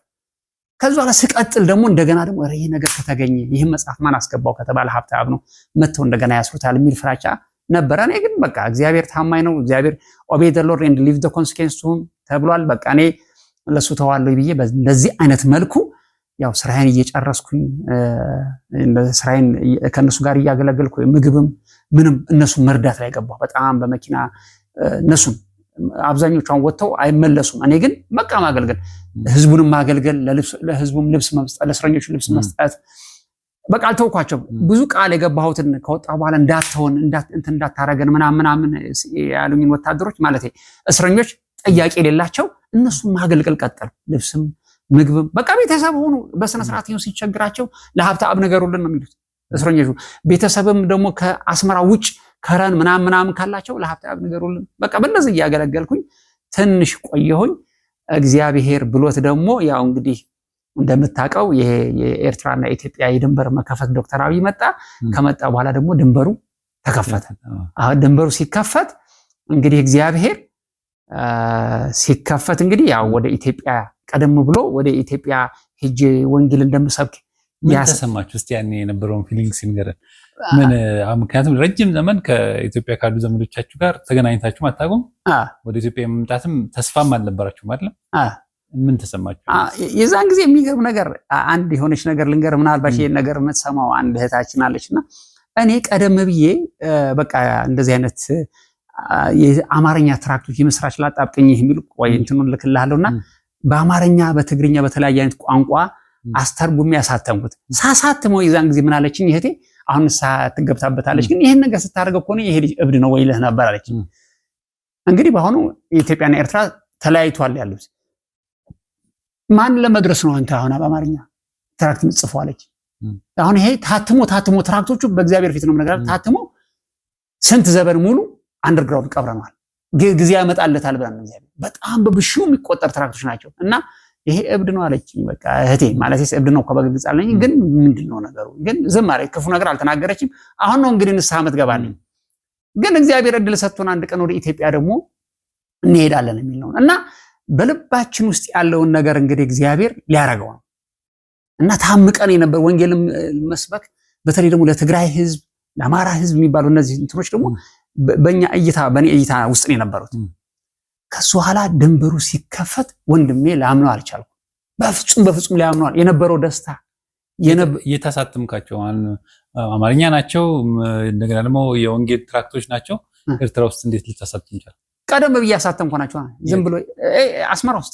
ከዛ በኋላ ስቀጥል ደግሞ እንደገና ደግሞ ይሄ ነገር ከተገኘ ይህን መጽሐፍ ማን አስገባው ከተባለ ሀብታም ነው መተው እንደገና ያስሩታል የሚል ፍራቻ ነበረ። እኔ ግን በቃ እግዚአብሔር ታማኝ ነው። እግዚአብሔር obey the Lord and leave the consequence to him ተብሏል። በቃ እኔ ለሱ ተዋለሁ ብዬ በዚህ አይነት መልኩ ያው ስራዬን እየጨረስኩኝ ስራዬን ከነሱ ጋር እያገለገልኩ ምግብም ምንም እነሱ መርዳት ላይ ገባሁ። በጣም በመኪና እነሱም አብዛኞቹን ወጥተው አይመለሱም። እኔ ግን በቃ ማገልገል፣ ህዝቡንም ማገልገል፣ ለህዝቡም ልብስ መስጠት፣ ለእስረኞቹ ልብስ መስጠት በቃ አልተውኳቸው። ብዙ ቃል የገባሁትን ከወጣ በኋላ እንዳታረገን ምናምን ያሉኝን ወታደሮች ማለት እስረኞች ጥያቄ የሌላቸው እነሱም ማገልገል ቀጠሉ። ልብስም ምግብም በቃ ቤተሰብ ሆኑ በስነ ስርዓት ነው ሲቸግራቸው ለሀብተአብ ነገሩልን ነው የሚሉት እስረኞቹ። ቤተሰብም ደግሞ ከአስመራ ውጭ ከረን ምናምን ካላቸው ለሀብተአብ ነገሩልን። በቃ በእነዚህ እያገለገልኩኝ ትንሽ ቆየሁኝ። እግዚአብሔር ብሎት ደግሞ ያው እንግዲህ እንደምታውቀው ይሄ የኤርትራና ኢትዮጵያ የድንበር መከፈት ዶክተር አብይ መጣ። ከመጣ በኋላ ደግሞ ድንበሩ ተከፈተ። አሁን ድንበሩ ሲከፈት እንግዲህ እግዚአብሔር ሲከፈት እንግዲህ ያው ወደ ኢትዮጵያ ቀደም ብሎ ወደ ኢትዮጵያ ሄጄ ወንጌል እንደምሰብክ ያሰማችሁ እስቲ ያኔ የነበረውን ፊሊንግ ሲንገረን። ምን ምክንያቱም ረጅም ዘመን ከኢትዮጵያ ካሉ ዘመዶቻችሁ ጋር ተገናኝታችሁ አታውቁም። ወደ ኢትዮጵያ መምጣትም ተስፋም አልነበራችሁም አይደል? ምን ተሰማችሁ? የዛን ጊዜ የሚገርም ነገር አንድ የሆነች ነገር ልንገር። ምናልባት ይሄን ነገር የምትሰማው አንድ እህታችን አለችና እኔ ቀደም ብዬ በቃ እንደዚህ አይነት የአማርኛ ትራክቶች የምስራች ላጣብቀኝ የሚሉ ቆይ እንትኑን ልክልሃለሁና በአማርኛ በትግርኛ በተለያየ አይነት ቋንቋ አስተርጉሜ ያሳተምኩት። ሳሳትመው የዛን ጊዜ ምን አለችኝ እህቴ፣ አሁን ትገብታበታለች፣ ግን ይሄን ነገር ስታደርገው እኮ ነው ይሄ ልጅ እብድ ነው ወይ ልህ ነበር አለች። እንግዲህ በአሁኑ ኢትዮጵያና ኤርትራ ተለያይቷል ያሉት። ማን ለመድረስ ነው አንተ አሁን በአማርኛ ትራክት ምጽፈው አለች። አሁን ይሄ ታትሞ ትራክቶቹ በእግዚአብሔር ፊት ነው ነገር ታትሞ ስንት ዘመን ሙሉ አንደርግራውንድ ቀብረናል። ጊዜ ያመጣለታል ብለን ነው እግዚአብሔር። በጣም በብዙ የሚቆጠር ትራክቶች ናቸው እና ይሄ እብድ ነው አለች። በቃ እህቴ ማለት እብድ ነው ከበግልጽ አለኝ። ግን ምንድነው ነገሩ? ግን ዝም አለች። ክፉ ነገር አልተናገረችም። አሁን ነው እንግዲህ ንስሐ መትገባለኝ። ግን እግዚአብሔር እድል ሰጥቶን አንድ ቀን ወደ ኢትዮጵያ ደግሞ እንሄዳለን የሚል ነው እና በልባችን ውስጥ ያለውን ነገር እንግዲህ እግዚአብሔር ሊያረገው ነው እና ታምቀን የነበር ወንጌልም መስበክ በተለይ ደግሞ ለትግራይ ህዝብ ለአማራ ህዝብ የሚባሉ እነዚህ እንትኖች ደግሞ በእኛ እይታ በእኔ እይታ ውስጥ ነው የነበሩት። ከሱ ኋላ ድንበሩ ሲከፈት ወንድሜ ላምነው አልቻልኩም። በፍጹም ሊያምነው የነበረው ደስታ እየተሳተምካቸው አማርኛ ናቸው፣ እንደገና ደግሞ የወንጌል ትራክቶች ናቸው። ኤርትራ ውስጥ እንዴት ልታሳትም ይችላል? ቀደም ብዬ ያሳተምኩ ናቸው። ዝም ብሎ አስመራ ውስጥ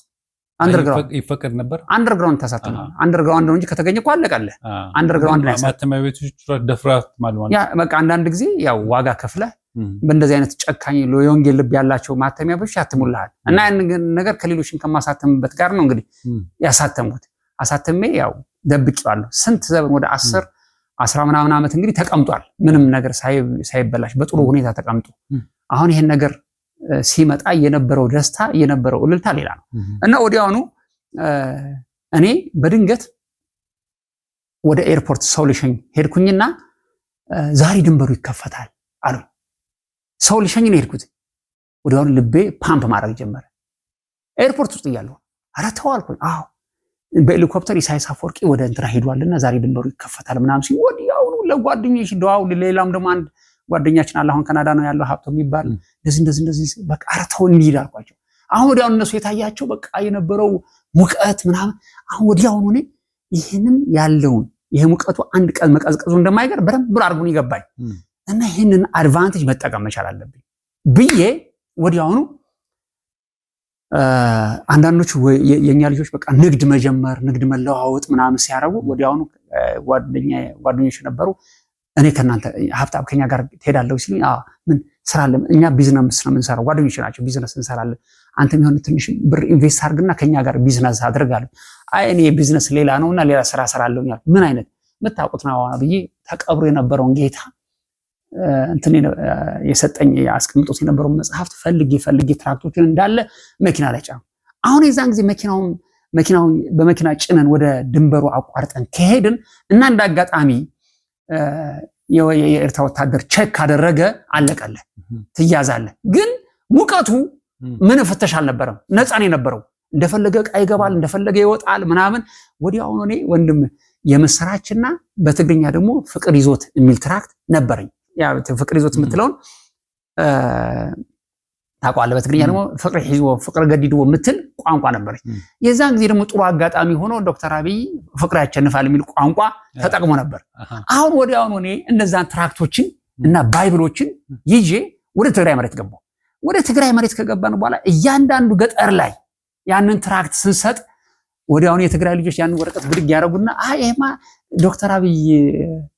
አንደርግራውንድ ይፈቀድ ነበር። አንደርግራውንድ ተሳተም አንደርግራውንድ ነው እንጂ ከተገኘ እኮ አለቀልህ። አንደርግራውንድ ላይ ማተሚያ ቤቶች ደፍራት ማለት ያ በቃ አንዳንድ ጊዜ ያው ዋጋ ከፍለህ በእንደዚህ አይነት ጨካኝ የወንጌል ልብ ያላቸው ማተሚያ ቤቶች ያትሙልሃል እና ያን ነገር ከሌሎችን ከማሳተምበት ጋር ነው እንግዲህ ያሳተምኩት። አሳተሜ ያው ደብቄዋለሁ። ስንት ዘመን ወደ 10 ምናምን ዓመት እንግዲህ ተቀምጧል። ምንም ነገር ሳይበላሽ በጥሩ ሁኔታ ተቀምጦ አሁን ይሄን ነገር ሲመጣ የነበረው ደስታ የነበረው እልልታ ሌላ ነው እና ወዲያውኑ እኔ በድንገት ወደ ኤርፖርት ሰው ልሸኝ ሄድኩኝና ዛሬ ድንበሩ ይከፈታል አሉ። ሰው ልሸኝ ነው ሄድኩት። ወዲያውኑ ልቤ ፓምፕ ማድረግ ጀመረ። ኤርፖርት ውስጥ እያለሁ ኧረ ተው አልኩኝ። አዎ በሄሊኮፕተር ኢሳያስ አፈወርቂ ወደ እንትና ሄዷልና ዛሬ ድንበሩ ይከፈታል ምናምን ሲል ወዲያውኑ ለጓደኞች ደዋው ሌላም ደግሞ አንድ ጓደኛችን አለ አሁን ካናዳ ነው ያለው ሀብቶ የሚባል እንደዚህ በቃ ኧረ ተው እንሂድ አልኳቸው። አሁን ወዲያውኑ እነሱ የታያቸው በቃ የነበረው ሙቀት ምናምን አሁን ወዲያውኑ እኔ ይሄንን ያለውን ይሄ ሙቀቱ አንድ ቀን መቀዝቀዙ እንደማይቀር በደንብ አድርጎን ይገባኝ እና ይሄንን አድቫንቴጅ መጠቀም መቻል አለብኝ ብዬ ወዲያውኑ አንዳንዶቹ የኛ ልጆች በቃ ንግድ መጀመር ንግድ መለዋወጥ ምናምን ሲያረጉ ወዲያውኑ ጓደኞች ነበሩ እኔ ከናንተ ሀብታም ከኛ ጋር ትሄዳለህ ሲሉኝ ምን ስራ አለ እኛ ቢዝነስ ነው የምንሰራው ጓደኞች ናቸው ቢዝነስ እንሰራለን አንተም የሆነ ትንሽ ብር ኢንቨስት አድርግና ከኛ ጋር ቢዝነስ አድርጋለሁ አይ እኔ ቢዝነስ ሌላ ነውና ሌላ ስራ ሰራለሁኝ ምን አይነት መታወቁት ነው ብዬ ተቀብሮ የነበረውን ጌታ እንትን የሰጠኝ ያስቀምጦት የነበረው መጽሐፍት ፈልጌ ትራክቶችን እንዳለ መኪና ላይ ጫንኩ። አሁን የዛን ጊዜ መኪናውን በመኪና ጭነን ወደ ድንበሩ አቋርጠን ከሄድን እና እንዳጋጣሚ የኤርትራ ወታደር ቼክ ካደረገ አለቀለ ትያዛለ። ግን ሙቀቱ ምን ፍተሽ አልነበረም፣ ነፃ ነው የነበረው። እንደፈለገ ዕቃ ይገባል እንደፈለገ ይወጣል ምናምን። ወዲያውኑ እኔ ወንድም የምስራችና በትግርኛ ደግሞ ፍቅር ይዞት የሚል ትራክት ነበረኝ። ያ ፍቅር ይዞት የምትለውን ታውቃለህ። በትግርኛ ደግሞ ፍቅር ይዞ ፍቅር ገዲዶ የምትል ቋንቋ ነበረች። የዛን ጊዜ ደግሞ ጥሩ አጋጣሚ ሆኖ ዶክተር አብይ ፍቅር ያቸንፋል የሚል ቋንቋ ተጠቅሞ ነበር። አሁን ወዲያውኑ እኔ እነዛን ትራክቶችን እና ባይብሎችን ይዤ ወደ ትግራይ መሬት ገባሁ። ወደ ትግራይ መሬት ከገባን በኋላ እያንዳንዱ ገጠር ላይ ያንን ትራክት ስንሰጥ ወዲያውኑ የትግራይ ልጆች ያንን ወረቀት ብድግ ያደረጉና ይሄማ ዶክተር አብይ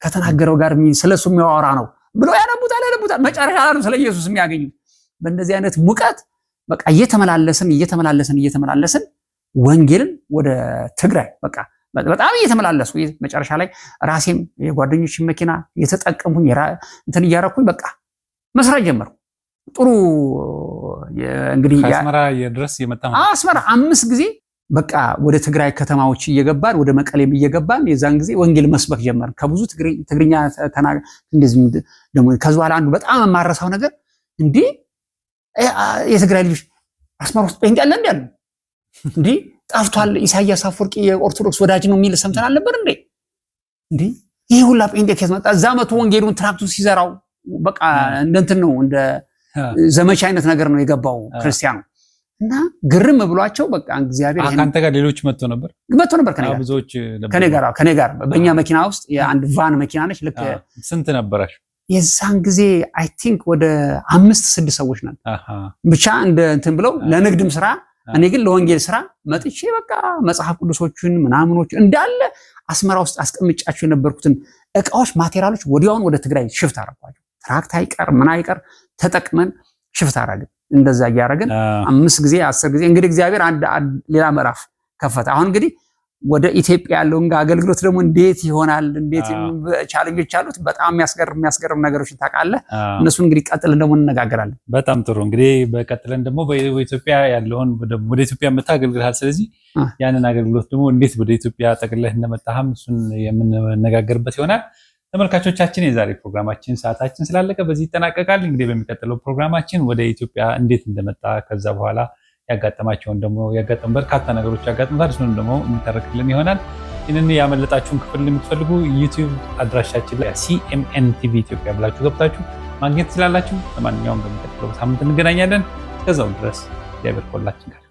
ከተናገረው ጋር ስለሱ የሚያወራ ነው ብለው ያነቡታል። መጨረሻ ላይ ስለ ኢየሱስ የሚያገኙት በእንደዚህ አይነት ሙቀት በቃ እየተመላለስን ወንጌልን ወደ ትግራይ በቃ በጣም እየተመላለሱ መጨረሻ ላይ ራሴም የጓደኞችን መኪና እየተጠቀምኩኝ እንትን እያረኩኝ በቃ መስራት ጀመርኩ። ጥሩ እንግዲህ አስመራ የድረስ የመጣ አስመራ 5 ጊዜ በቃ ወደ ትግራይ ከተማዎች እየገባን ወደ መቀሌም እየገባን የዛን ጊዜ ወንጌል መስበክ ጀመር። ከብዙ ትግርኛ ተናገር እንደዚህ ደግሞ ከዚህ በኋላ አንዱ በጣም የማረሳው ነገር እንዴ የትግራይ ልጆች አስመራ ውስጥ ጴንጤ አለ እንዴ? እንዴ ጠፍቷል። ኢሳያስ አፈወርቂ የኦርቶዶክስ ወዳጅ ነው የሚል ሰምተናል ነበር እንዴ? እንዴ ይሄ ሁላ ጴንጤ ከየት መጣ? እዛ መቶ ወንጌሉን ትራክቱ ሲዘራው በቃ እንትን ነው እንደ ዘመቻ አይነት ነገር ነው የገባው ክርስቲያኑ እና ግርም ብሏቸው በቃ እግዚአብሔር አንተ ጋር ሌሎች መጥቶ ነበር ከኔ ጋር በእኛ መኪና ውስጥ የአንድ ቫን መኪና ነች። ልክ ስንት ነበራሽ? የዛን ጊዜ አይ ቲንክ ወደ 5-6 ሰዎች ነን ብቻ እንትን ብለው ለንግድም ስራ እኔ ግን ለወንጌል ስራ መጥቼ በቃ መጽሐፍ ቅዱሶችን ምናምኖች እንዳለ አስመራ ውስጥ አስቀምጫቸው የነበርኩትን እቃዎች ማቴሪያሎች ወዲያውን ወደ ትግራይ ሽፍት አረኳቸው። ትራክት አይቀር ምን አይቀር ተጠቅመን ሽፍት አረግን። እንደዛ እያረግን 5 ጊዜ 10 ጊዜ እንግዲህ እግዚአብሔር ሌላ ምዕራፍ ከፈተ። አሁን እንግዲህ ወደ ኢትዮጵያ ያለው አገልግሎት ደግሞ እንዴት ይሆናል? እንዴት ቻሌንጆች አሉት። በጣም የሚያስገርም ነገሮችን ታውቃለህ። እነሱን እንግዲህ ቀጥለን ደግሞ እንነጋገራለን። በጣም ጥሩ። እንግዲህ በቀጥለን ደግሞ በኢትዮጵያ ያለውን ወደ ኢትዮጵያ መጣ አገልግሎታል። ስለዚህ ያንን አገልግሎት ደግሞ እንዴት ወደ ኢትዮጵያ ጠቅልለህ እንደመጣህም እሱን የምንነጋገርበት ይሆናል። ተመልካቾቻችን የዛሬ ፕሮግራማችን ሰዓታችን ስላለቀ በዚህ ይጠናቀቃል። እንግዲህ በሚቀጥለው ፕሮግራማችን ወደ ኢትዮጵያ እንዴት እንደመጣ ከዛ በኋላ ያጋጠማቸውን ደግሞ ያጋጠሙ በርካታ ነገሮች ያጋጥሙታል። እሱንም ደግሞ የሚተረክልን ይሆናል። ይህንን ያመለጣችሁን ክፍል የምትፈልጉ ዩቲዩብ አድራሻችን ላይ ሲኤምኤን ቲቪ ኢትዮጵያ ብላችሁ ገብታችሁ ማግኘት ትችላላችሁ። ለማንኛውም በሚቀጥለው ሳምንት እንገናኛለን። እስከዛው ድረስ እግዚአብሔር ከሁላችን ጋር